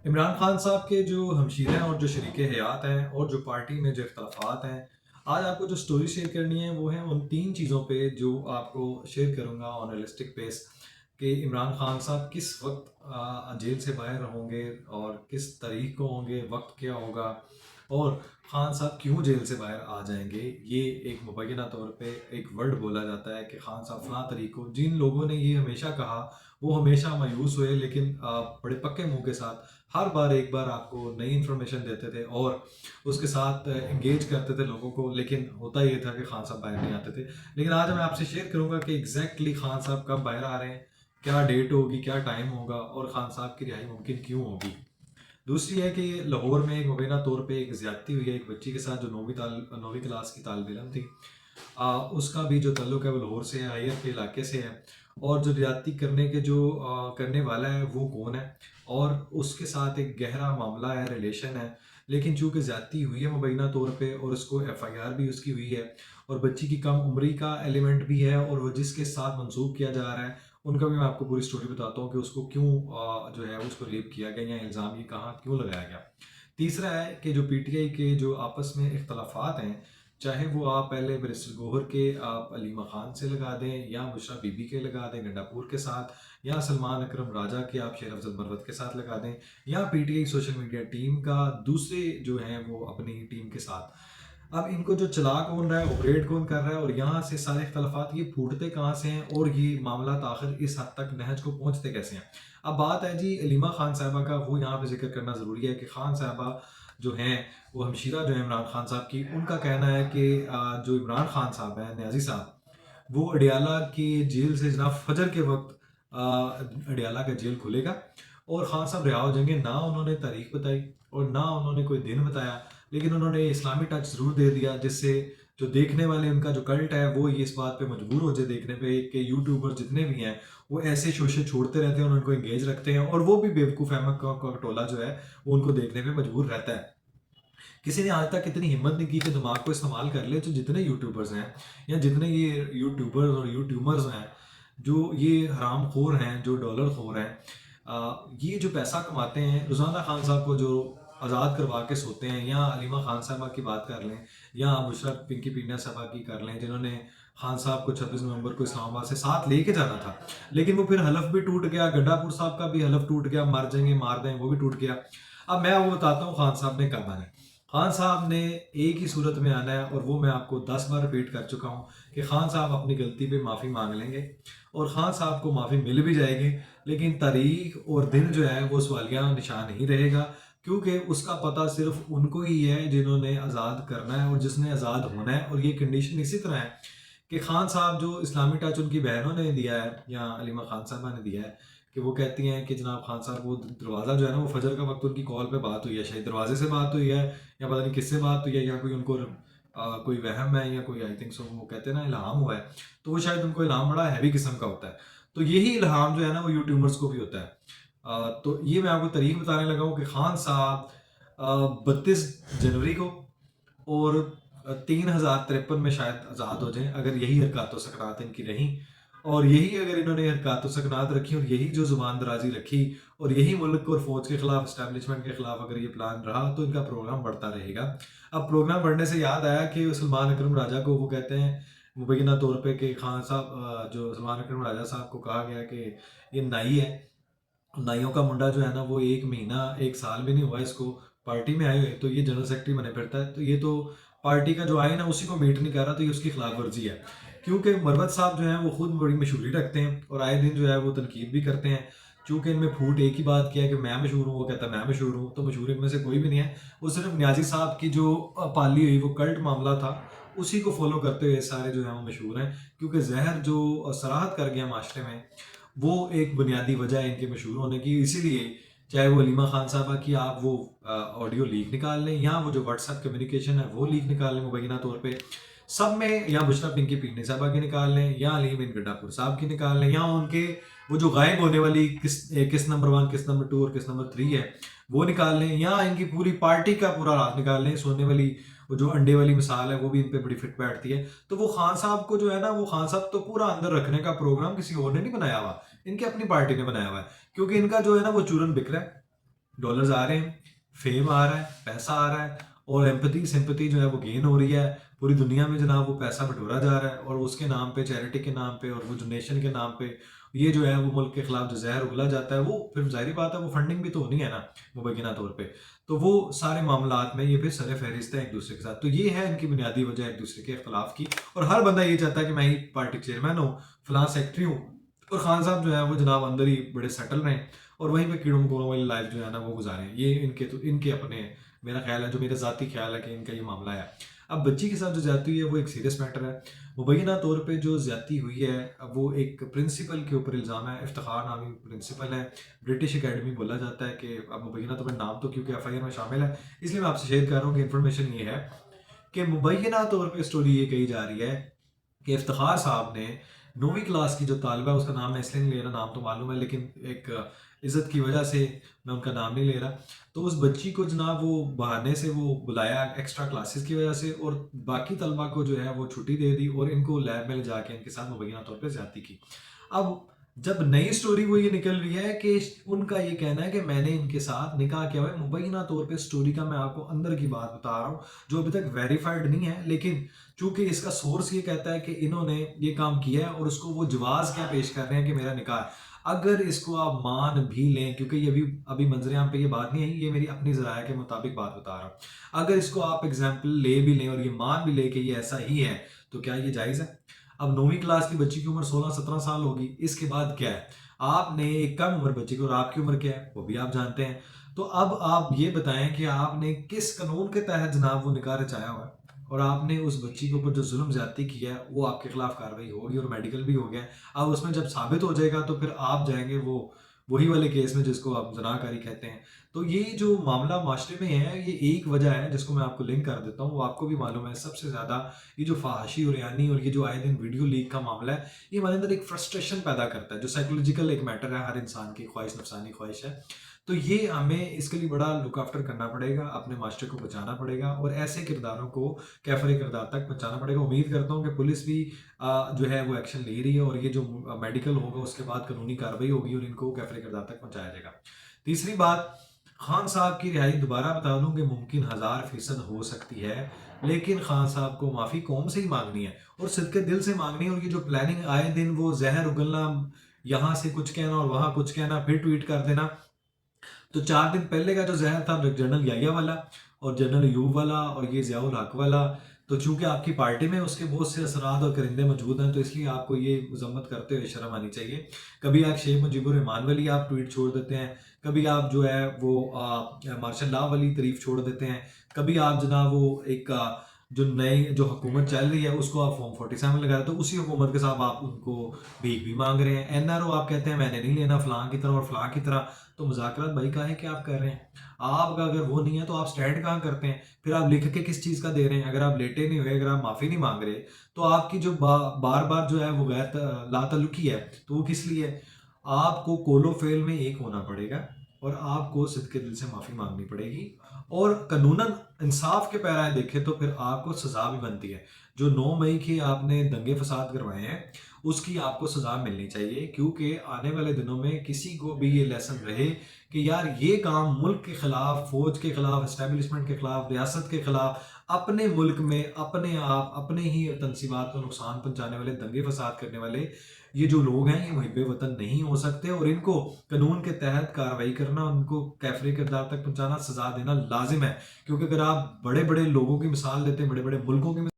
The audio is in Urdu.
عمران خان صاحب کے جو ہمشیرے ہیں اور جو شریک حیات ہیں اور جو پارٹی میں جو اختلافات ہیں، آج آپ کو جو سٹوری شیئر کرنی ہے وہ ہیں ان تین چیزوں پہ جو آپ کو شیئر کروں گا آن ریئلسٹک بیس، کہ عمران خان صاحب کس وقت جیل سے باہر ہوں گے اور کس تاریخ کو ہوں گے، وقت کیا ہوگا، اور خان صاحب کیوں جیل سے باہر آ جائیں گے۔ یہ ایک مبینہ طور پہ ایک ورڈ بولا جاتا ہے کہ خان صاحب فلاں تاریخ کو، جن لوگوں نے یہ ہمیشہ کہا وہ ہمیشہ مایوس ہوئے، لیکن بڑے پکے منہ کے ساتھ ہر بار ایک بار آپ کو نئی انفارمیشن دیتے تھے اور اس کے ساتھ انگیج کرتے تھے لوگوں کو، لیکن ہوتا یہ تھا کہ خان صاحب باہر نہیں آتے تھے۔ لیکن آج میں آپ سے شیئر کروں گا کہ ایگزیکٹلی خان صاحب کب باہر آ رہے ہیں، کیا ڈیٹ ہوگی، کیا ٹائم ہوگا، اور خان صاحب کی رہائی ممکن کیوں ہوگی۔ دوسری ہے کہ لاہور میں ایک مبینہ طور پہ ایک زیادتی ہوئی ہے ایک بچی کے ساتھ جو نویں کلاس کی طالب علم تھی۔ اس کا بھی جو تعلق ہے وہ لاہور سے ہے، ہائیر کے علاقے سے ہے، اور جو زیادتی کرنے والا ہے وہ کون ہے، اور اس کے ساتھ ایک گہرا معاملہ ہے، ریلیشن ہے، لیکن چونکہ زیادتی ہوئی ہے مبینہ طور پہ اور اس کو ایف آئی آر بھی اس کی ہوئی ہے، اور بچی کی کم عمری کا ایلیمنٹ بھی ہے، اور وہ جس کے ساتھ منسوخ کیا جا رہا ہے ان کا بھی میں آپ کو پوری سٹوری بتاتا ہوں کہ اس کو کیوں جو ہے اس کو ریپ کیا گیا یا الزام یہ کہاں کیوں لگایا گیا۔ تیسرا ہے کہ جو پی ٹی آئی کے جو آپس میں اختلافات ہیں، چاہے وہ آپ پہلے بیرسٹر گوہر کے آپ علیمہ خان سے لگا دیں، یا بشرا بی بی کے لگا دیں گنڈا پور کے ساتھ، یا سلمان اکرم راجہ کے آپ شیر افضل مروت کے ساتھ لگا دیں، یا P T I social media team کا دوسرے جو ہیں وہ اپنی ٹیم کے ساتھ، اب ان کو جو چلا کون رہا ہے، آپریٹ کون کر رہا ہے، اور یہاں سے سارے اختلافات یہ پھوٹتے کہاں سے ہیں، اور یہ معاملات آخر اس حد تک نہج کو پہنچتے کیسے ہیں۔ اب بات ہے جی علیمہ خان صاحبہ کا، وہ یہاں پہ ذکر کرنا ضروری ہے کہ خان صاحبہ جو ہیں وہ ہمشیرہ جو ہے عمران خان صاحب کی، ان کا کہنا ہے کہ جو عمران خان صاحب ہیں، نیازی صاحب، وہ اڈیالہ کی جیل سے جناب فجر کے وقت اڈیالہ کا جیل کھلے گا اور خان صاحب رہا ہو جائیں گے۔ نہ انہوں نے تاریخ بتائی اور نہ انہوں نے کوئی دن بتایا، لیکن انہوں نے اسلامی ٹچ ضرور دے دیا، جس سے جو دیکھنے والے ان کا جو کلٹ ہے وہ یہ اس بات پہ مجبور ہو جائے دیکھنے پہ کہ یوٹیوبر جتنے بھی ہیں وہ ایسے شوشے چھوڑتے رہتے ہیں اور ان کو انگیج رکھتے ہیں، اور وہ بھی بیوقوف احمد کا ٹولہ جو ہے وہ ان کو دیکھنے پہ مجبور رہتا ہے۔ کسی نے آج تک اتنی ہمت نہیں کی کہ دماغ کو استعمال کر لے، تو جتنے یوٹیوبرز ہیں یا جتنے یہ یوٹیوبرز اور یوٹیوبرز ہیں، جو یہ حرام خور ہیں، جو ڈالر خور ہیں، یہ جو پیسہ کماتے ہیں روزانہ خان صاحب کو جو آزاد کروا کے سوتے ہیں، یا علیمہ خان صاحبہ کی بات کر لیں، یا بشرا پنکی پنڈیا صاحبہ کی کر لیں، جنہوں نے خان صاحب کو 26 نومبر کو اسلام آباد سے ساتھ لے کے جانا تھا، لیکن وہ پھر حلف بھی ٹوٹ گیا، گنڈا پور صاحب کا بھی حلف ٹوٹ گیا، مر جائیں گے مار دیں وہ بھی ٹوٹ گیا۔ اب میں وہ بتاتا ہوں خان صاحب نے کب آنا ہے۔ خان صاحب نے ایک ہی صورت میں آنا ہے، اور وہ میں آپ کو 10 بار ریپیٹ کر چکا ہوں کہ خان صاحب اپنی غلطی پہ معافی مانگ لیں گے، اور خان صاحب کو معافی مل بھی جائے گی، لیکن تاریخ اور دن جو ہے وہ سوالیہ نشان نہیں رہے گا، کیونکہ اس کا پتہ صرف ان کو ہی ہے جنہوں نے آزاد کرنا ہے اور جس نے آزاد ہونا ہے۔ اور یہ کنڈیشن اسی طرح ہے کہ خان صاحب جو اسلامی ٹچ ان کی بہنوں نے دیا ہے یا علیمہ خان صاحبہ نے دیا ہے، کہ وہ کہتی ہیں کہ جناب خان صاحب وہ دروازہ جو ہے نا، وہ فجر کا وقت ان کی کال پہ بات ہوئی ہے، شاید دروازے سے بات ہوئی ہے یا پتہ نہیں کس سے بات ہوئی ہے، یا کوئی ان کو کوئی وہم ہے یا کوئی آئی تھنک سو وہ کہتے ہیں نا الہام ہوا ہے، تو وہ شاید ان کو الہام بڑا ہیوی قسم کا ہوتا ہے، تو یہی الہام جو ہے نا وہ یوٹیوبرز کو بھی ہوتا ہے۔ تو یہ میں آپ کو تاریخ بتانے لگا ہوں کہ خان صاحب 32 جنوری کو اور 3053 میں شاید آزاد ہو جائیں، اگر یہی حرکات و سکنات ان کی رہیں، اور یہی اگر انہوں نے حرکات و سکنات رکھی اور یہی جو زبان درازی رکھی اور یہی ملک اور فوج کے خلاف، اسٹیبلشمنٹ کے خلاف اگر یہ پلان رہا، تو ان کا پروگرام بڑھتا رہے گا۔ اب پروگرام بڑھنے سے یاد آیا کہ سلمان اکرم راجہ کو وہ کہتے ہیں مبینہ طور پہ کہ خان صاحب جو سلمان اکرم راجہ صاحب کو کہا گیا کہ یہ نائی ہے، نائیوں کا منڈا جو ہے نا وہ 1 مہینہ 1 سال بھی نہیں ہوا اس کو پارٹی میں آئے ہوئے، تو یہ جنرل سیکرٹری بنے پھرتا ہے، تو یہ تو پارٹی کا جو آئے نا اسی کو میٹ نہیں کر رہا، تو یہ اس کی خلاف ورزی ہے، کیونکہ مروت صاحب جو ہیں وہ خود بڑی مشہوری رکھتے ہیں اور آئے دن جو ہے وہ تنقید بھی کرتے ہیں، چونکہ ان میں پھوٹ ایک ہی بات کیا ہے کہ میں مشہور ہوں، وہ کہتا ہے میں مشہور ہوں، تو مشہور ان میں سے کوئی بھی نہیں ہے، وہ صرف نیازی صاحب کی جو پالی ہوئی وہ کلٹ معاملہ تھا اسی کو فالو کرتے ہوئے سارے جو ہیں وہ مشہور ہیں، کیونکہ زہر جو سراحت کر گیا معاشرے میں وہ ایک بنیادی وجہ ہے ان کے مشہور ہونے کی، اسی لیے چاہے وہ علیمہ خان صاحبہ کی آپ وہ آڈیو لیک نکال لیں، یا وہ جو واٹس ایپ کمیونیکیشن ہے وہ لیک نکال لیں مبینہ طور پہ، سب میں یا بشرا پنکی پنڈیا صاحبہ کی نکال لیں، یا علیم بن گنڈا پور صاحب کی نکال لیں، یا ان کے وہ جو غائب ہونے والی کس نمبر 1 کس نمبر 2 اور کس نمبر 3 ہے وہ نکال لیں، یا ان کی پوری پارٹی کا پورا راز نکال لیں، سونے والی وہ جو انڈے والی مثال ہے وہ بھی ان پہ بڑی فٹ بیٹھتی ہے، تو وہ خان صاحب کو جو ہے نا، وہ خان صاحب تو پورا اندر رکھنے کا پروگرام کسی اور نے نہیں بنایا ہوا، ان کی اپنی پارٹی نے بنایا ہوا ہے، کیونکہ ان کا جو ہے نا وہ چورن بکھ رہا ہے، ڈالرز آ رہے ہیں، فیم آ رہا ہے، پیسہ آ رہا ہے، اور ایمپتھی سمپتھی جو ہے وہ گین ہو رہی ہے، پوری دنیا میں جناب وہ پیسہ بٹورا جا رہا ہے، اور اس کے نام پہ، چیریٹی کے نام پہ، اور وہ ڈونیشن کے نام پہ یہ جو ہے وہ ملک کے خلاف جو زہر اگلا جاتا ہے، وہ پھر ظاہری بات ہے وہ فنڈنگ بھی تو ہونی ہے نا مبینہ طور پہ. تو وہ سارے معاملات میں یہ پھر سر فہرست ہے ایک دوسرے کے ساتھ. تو یہ ہے ان کی بنیادی وجہ ایک دوسرے کے اختلاف کی، اور ہر بندہ یہ چاہتا ہے کہ میں ہی پارٹی چیئرمین ہوں، فلاں سیکٹری ہوں، اور خان صاحب جو ہے وہ جناب اندر ہی بڑے سیٹل رہیں اور وہیں پہ کیڑوں مکوڑوں والی لائف جو ہے نا وہ گزاریں. یہ ان کے اپنے، میرا خیال ہے، جو میرا ذاتی خیال ہے کہ ان کا یہ معاملہ ہے. اب بچی کے ساتھ جو زیادتی ہوئی ہے وہ ایک سیریس میٹر ہے. مبینہ طور پہ جو زیادتی ہوئی ہے وہ ایک پرنسپل کے اوپر الزام ہے. افتخار نامی پرنسپل ہے، برٹش اکیڈمی بولا جاتا ہے کہ اب مبینہ طور پر نام تو کیونکہ ایف آئی آر میں شامل ہے اس لیے میں آپ سے شیئر کر رہا ہوں کہ انفارمیشن یہ ہے کہ مبینہ طور پہ اسٹوری یہ کہی جا رہی ہے کہ افتخار صاحب نے 9ویں کلاس کی جو طالبہ، اس کا نام میں اس لیے نہیں لے رہا، نام تو معلوم ہے لیکن ایک عزت کی وجہ سے میں ان کا نام نہیں لے رہا، تو اس بچی کو جناب وہ بہانے سے وہ بلایا ایکسٹرا کلاسز کی وجہ سے، اور باقی طلبہ کو جو ہے وہ چھٹی دے دی اور ان کو لیب میں لے جا کے ان کے ساتھ مبینہ طور پہ زیادتی کی. اب جب نئی سٹوری وہ یہ نکل رہی ہے کہ ان کا یہ کہنا ہے کہ میں نے ان کے ساتھ نکاح کیا ہوا ہے. مبینہ طور پہ سٹوری کا میں آپ کو اندر کی بات بتا رہا ہوں جو ابھی تک ویریفائڈ نہیں ہے، لیکن چونکہ اس کا سورس یہ کہتا ہے کہ انہوں نے یہ کام کیا ہے، اور اس کو وہ جواز کیا پیش کر رہے ہیں کہ میرا نکاح ہے. اگر اس کو آپ مان بھی لیں، کیونکہ یہ ابھی منظر عام پہ یہ بات نہیں ہے، یہ میری اپنی ذرائع کے مطابق بات بتا رہا ہوں، اگر اس کو آپ اگزامپل لے بھی لیں اور یہ مان بھی لے کہ یہ ایسا ہی ہے، تو کیا یہ جائز ہے؟ اب 9ویں کلاس کی بچی کی عمر 16-17 سال ہوگی، اس کے بعد کیا ہے؟ آپ نے ایک کم عمر بچی کو، اور آپ کی عمر کیا ہے وہ بھی آپ جانتے ہیں. تو اب آپ یہ بتائیں کہ آپ نے کس قانون کے تحت جناب وہ نکاح رچایا ہوا ہے، اور آپ نے اس بچی کے اوپر جو ظلم زیادتی کیا ہے وہ آپ کے خلاف کارروائی ہوگی، اور میڈیکل بھی ہو گیا. اب اس میں جب ثابت ہو جائے گا تو پھر آپ جائیں گے وہی والے کیس میں جس کو آپ زنا کاری کہتے ہیں. تو یہ جو معاملہ معاشرے میں ہے، یہ ایک وجہ ہے جس کو میں آپ کو لنک کر دیتا ہوں، وہ آپ کو بھی معلوم ہے. سب سے زیادہ یہ جو فحاشی اور یعنی اور یہ جو آئے دن ویڈیو لیک کا معاملہ ہے، یہ ہمارے اندر ایک فرسٹریشن پیدا کرتا ہے جو سائیکولوجیکل ایک میٹر ہے، ہر انسان کی خواہش، نفسانی خواہش ہے. تو یہ ہمیں اس کے لیے بڑا لک آفٹر کرنا پڑے گا، اپنے معاشرے کو بچانا پڑے گا، اور ایسے کرداروں کو کیفر کردار تک پہنچانا پڑے گا. امید کرتا ہوں کہ پولیس بھی جو ہے وہ ایکشن لے رہی ہے، اور یہ جو میڈیکل ہوگا اس کے بعد قانونی کارروائی ہوگی اور ان کو کیفر کردار تک پہنچایا جائے گا. تیسری بات، خان صاحب کی رہائی دوبارہ بتا دوں کہ ممکن 1000% ہو سکتی ہے، لیکن خان صاحب کو معافی قوم سے ہی مانگنی ہے اور صدقے دل سے مانگنی ہے. اور یہ جو پلاننگ آئے دن وہ زہر اگلنا، یہاں سے کچھ کہنا اور وہاں کچھ کہنا، پھر ٹویٹ کر دینا. تو 4 دن پہلے کا جو زہر تھا جنرل یحییٰ والا اور جنرل ایوب والا اور یہ ضیاء الحق والا، تو چونکہ آپ کی پارٹی میں اس کے بہت سے اثرات اور کرندے موجود ہیں، تو اس لیے آپ کو یہ مذمت کرتے ہوئے شرم آنی چاہیے. کبھی آپ شیخ مجیب الرحمان والی آپ ٹویٹ چھوڑ دیتے ہیں، کبھی آپ جو ہے وہ مارشل لا والی تعریف چھوڑ دیتے ہیں، کبھی آپ جناب وہ ایک جو نئی جو حکومت چل رہی ہے اس کو آپ فارم 47 لگا رہے، تو اسی حکومت کے ساتھ آپ ان کو بھیک بھی مانگ رہے ہیں. این آر او آپ کہتے ہیں میں نے نہیں لینا فلاں کی طرح اور فلاں کی طرح. تو مذاکرات بھائی کاہے کہ آپ کر رہے ہیں؟ آپ کا اگر وہ نہیں ہے تو آپ سٹینڈ کہاں کرتے ہیں؟ پھر آپ لکھ کے کس چیز کا دے رہے ہیں؟ اگر آپ لیٹے نہیں ہوئے، اگر آپ معافی نہیں مانگ رہے، تو آپ کی جو بار بار جو ہے وہ غیر لا تعلقی ہے، تو وہ کس لیے ہے؟ آپ کو قول و فعل میں ایک ہونا پڑے گا، اور آپ کو صدقے دل سے معافی مانگنی پڑے گی، اور قانوناً انصاف کے پیرائے دیکھے تو پھر آپ کو سزا بھی بنتی ہے. جو 9 مئی کے آپ نے دنگے فساد کروائے ہیں اس کی آپ کو سزا ملنی چاہیے، کیونکہ آنے والے دنوں میں کسی کو بھی یہ لیسن رہے کہ یار یہ کام ملک کے خلاف، فوج کے خلاف، اسٹیبلشمنٹ کے خلاف، ریاست کے خلاف، اپنے ملک میں اپنے آپ اپنے ہی تنصیبات کو نقصان پہنچانے والے، دنگے فساد کرنے والے یہ جو لوگ ہیں یہ محب وطن نہیں ہو سکتے، اور ان کو قانون کے تحت کارروائی کرنا، ان کو کیفری کردار تک پہنچانا، سزا دینا لازم ہے. کیونکہ اگر آپ بڑے بڑے لوگوں کی مثال دیتے ہیں، بڑے بڑے ملکوں کی